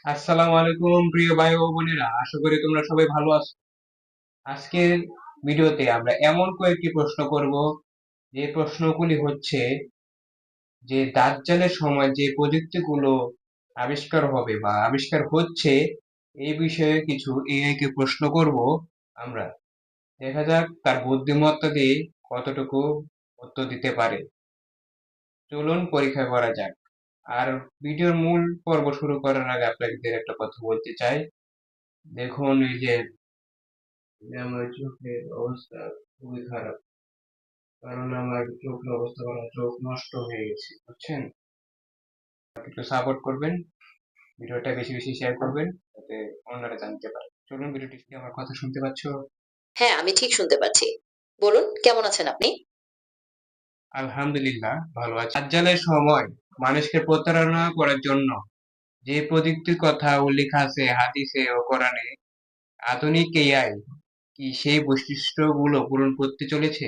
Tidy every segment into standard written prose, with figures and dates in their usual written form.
আসসালামু আলাইকুম প্রিয় ভাই ও বোনেরা, আশা করি তোমরা সবাই ভালো আছো। আজকের ভিডিওতে আমরা এমন কয়েকটি প্রশ্ন করব যে প্রশ্নগুলি হচ্ছে যে দাজ্জালের সময় যে প্রযুক্তিগুলো আবিষ্কার হবে বা আবিষ্কার হচ্ছে এই বিষয়ে কিছু এআই কে প্রশ্ন করব আমরা। দেখা যাক তার বুদ্ধিমত্তা দিয়ে কতটুকু উত্তর দিতে পারে। চলুন পরীক্ষা করা যাক। আর ভিডিওর মূল পর্ব শুরু করার আগে আপনাদের একটা কথা বলতে চাই। দেখুন এই যে আমার চোখের অবস্থা খুবই খারাপ, কারণ আমার চোখের অবস্থা খারাপ, চোখ নষ্ট হয়ে গেছে, বুঝছেন? একটু সাপোর্ট করবেন, ভিডিওটা বেশি বেশি শেয়ার করবেন, যাতে অন্যরা জানতে পারে। চলুন ভিডিওটি, কি আমার কথা শুনতে পাচ্ছ? হ্যাঁ, আমি ঠিক শুনতে পাচ্ছি। বলুন, কেমন আছেন আপনি? আলহামদুলিল্লাহ ভালো আছি। দাজ্জালের সময় মানুষকে প্রতারণা করার জন্য যে প্রযুক্তির কথা উল্লেখ আছে হাদিসে ও কোরআনে, আধুনিক এআই কি সেই বৈশিষ্ট্যগুলো পূরণ করতে চলেছে?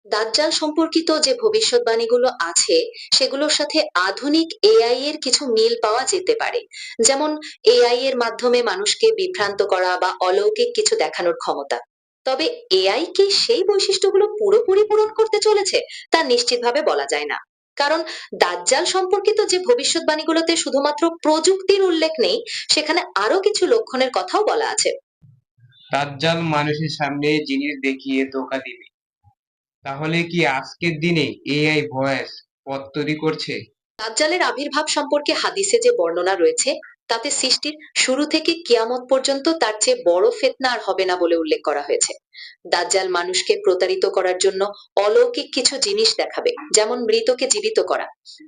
দাজ্জাল সম্পর্কিত যে ভবিষ্যৎবাণীগুলো আছে, সেগুলোর সাথে আধুনিক এআই এর কিছু মিল পাওয়া যেতে পারে। যেমন এআই এর মাধ্যমে মানুষকে বিভ্রান্ত করা বা অলৌকিক কিছু দেখানোর ক্ষমতা। তবে এআই কি সেই বৈশিষ্ট্যগুলো পুরোপুরি পূরণ করতে চলেছে তা নিশ্চিতভাবে বলা যায় না। কারণ দাজ্জাল সম্পর্কিত যে ভবিষ্যৎবাণীগুলোতে শুধুমাত্র প্রযুক্তির উল্লেখ নেই, সেখানে আরো কিছু লক্ষণের কথাও বলা আছে। দাজ্জাল মানুষের সামনে জিনিস দেখিয়ে ধোঁকা দিবে, তাহলে কি আজকের দিনে এআই ভয়েস পথ তৈরি করছে? দাজ্জালের আবির্ভাব সম্পর্কে হাদিসে যে বর্ণনা রয়েছে, তাতে সৃষ্টির শুরু থেকে কিয়ামত পর্যন্ত তার চেয়ে বড় ফিতনা আর হবে না বলে উল্লেখ করা হয়েছে। দাজ্জাল মানুষকে প্রতারিত করার জন্য অলৌকিক কিছু জিনিস দেখাবে, যেমন মৃতকে জীবিত করা।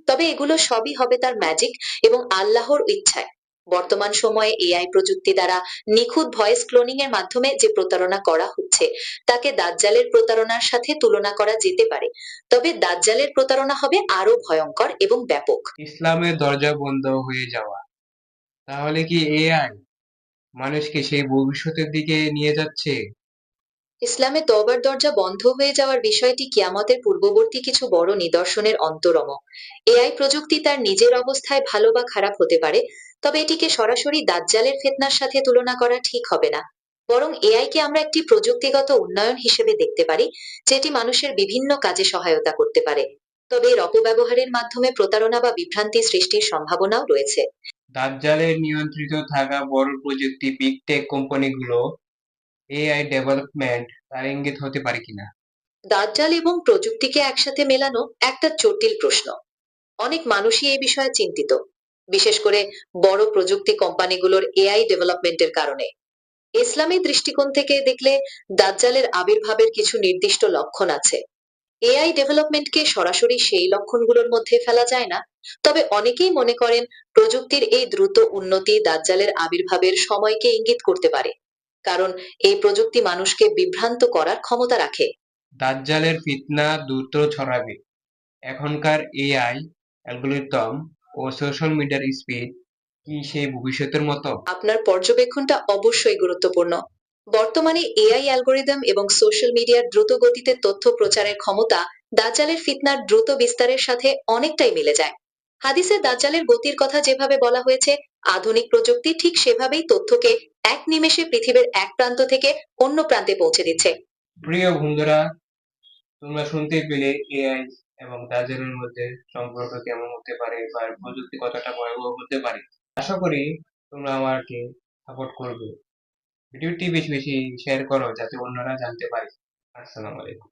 তবে এগুলো সবই হবে তার ম্যাজিক এবং আল্লাহর ইচ্ছায়। বর্তমান সময়ে এআই প্রযুক্তি দ্বারা নিখুঁত ভয়েস ক্লোনিং এর মাধ্যমে যে প্রতারণা করা হচ্ছে, তাকে দাজ্জালের প্রতারণার সাথে তুলনা করা যেতে পারে। তবে দাজ্জালের প্রতারণা হবে আরো ভয়ঙ্কর এবং ব্যাপক। ইসলামের দরজা বন্ধ হয়ে যাওয়া, তাহলে কি এআই মানুষকে সেই ভবিষ্যতের দিকে নিয়ে যাচ্ছে? ইসলামে তওবার দরজা বন্ধ হয়ে যাওয়ার বিষয়টি কিয়ামতের পূর্ববর্তী কিছু বড় নিদর্শনের অন্তরম। এআই প্রযুক্তি তার নিজের অবস্থায় ভালো বা খারাপ হতে পারে, তবে এটিকে সরাসরি দাজ্জালের ফিতনার সাথে তুলনা করা ঠিক হবে না। বরং এআই কে আমরা একটি প্রযুক্তিগত উন্নয়ন হিসেবে দেখতে পারি, যেটি মানুষের বিভিন্ন কাজে সহায়তা করতে পারে। তবে এর অপব্যবহারের মাধ্যমে প্রতারণা বা বিভ্রান্তি সৃষ্টির সম্ভাবনাও রয়েছে। দাজ্জালের নিয়ন্ত্রিত থাকা বড় প্রযুক্তি বিগ টেক কোম্পানিগুলো এআই ডেভেলপমেন্ট তার ইঙ্গিত হতে পারে কিনা? দাজ্জাল এবং প্রযুক্তিকে একসাথে মেলানো একটা জটিল প্রশ্ন। অনেক মানুষই এই বিষয়ে চিন্তিত, বিশেষ করে বড় প্রযুক্তি কোম্পানিগুলোর এআই ডেভেলপমেন্টের কারণে। ইসলামী দৃষ্টিকোণ থেকে দেখলে দাজ্জালের আবির্ভাবের কিছু নির্দিষ্ট লক্ষণ আছে। এআই ডেভেলপমেন্টকে সরাসরি সেই লক্ষণগুলোর মধ্যে ফেলা যায় না। তবে অনেকেই মনে করেন প্রযুক্তির এই দ্রুত উন্নতি দাজ্জালের আবির্ভাবের সময়কে ইঙ্গিত করতে পারে। কারণ এই প্রযুক্তি মানুষকে বিভ্রান্ত করার ক্ষমতা রাখে। দাজ্জালের ফিতনা দ্রুত ছড়াবে, এখনকার এআই অ্যালগরিদম ও সোশ্যাল মিডিয়ার স্পিড কি সেই ভবিষ্যতের মতো? আপনার পর্যবেক্ষণটা অবশ্যই গুরুত্বপূর্ণ। বর্তমানে এআই অ্যালগোরিদম এবং সোশ্যাল মিডিয়ার দ্রুত গতিতে তথ্য প্রচারের ক্ষমতা দাজ্জালের ফিতনার দ্রুত বিস্তারের সাথে অনেকটাই মিলে যায়। হাদিসে দাজ্জালের গতির কথা যেভাবে বলা হয়েছে, আধুনিক প্রযুক্তি ঠিক সেভাবেই তথ্যকে এক নিমেষে পৃথিবীর এক প্রান্ত থেকে অন্য প্রান্তে পৌঁছে দিচ্ছে। প্রিয় বন্ধুরা, তোমরা শুনতে পেলে এআই এবং দাজ্জালের মধ্যে সম্পর্ক কেমন হতে পারে বা এর প্রযুক্তি কতটা ভয়াবহ হতে পারে। আশা করি তোমরা আমাকে সাপোর্ট করবে। ভিডিওটি বেশি বেশি শেয়ার করো, যাতে অন্যরা জানতে পারে। আসসালামু আলাইকুম।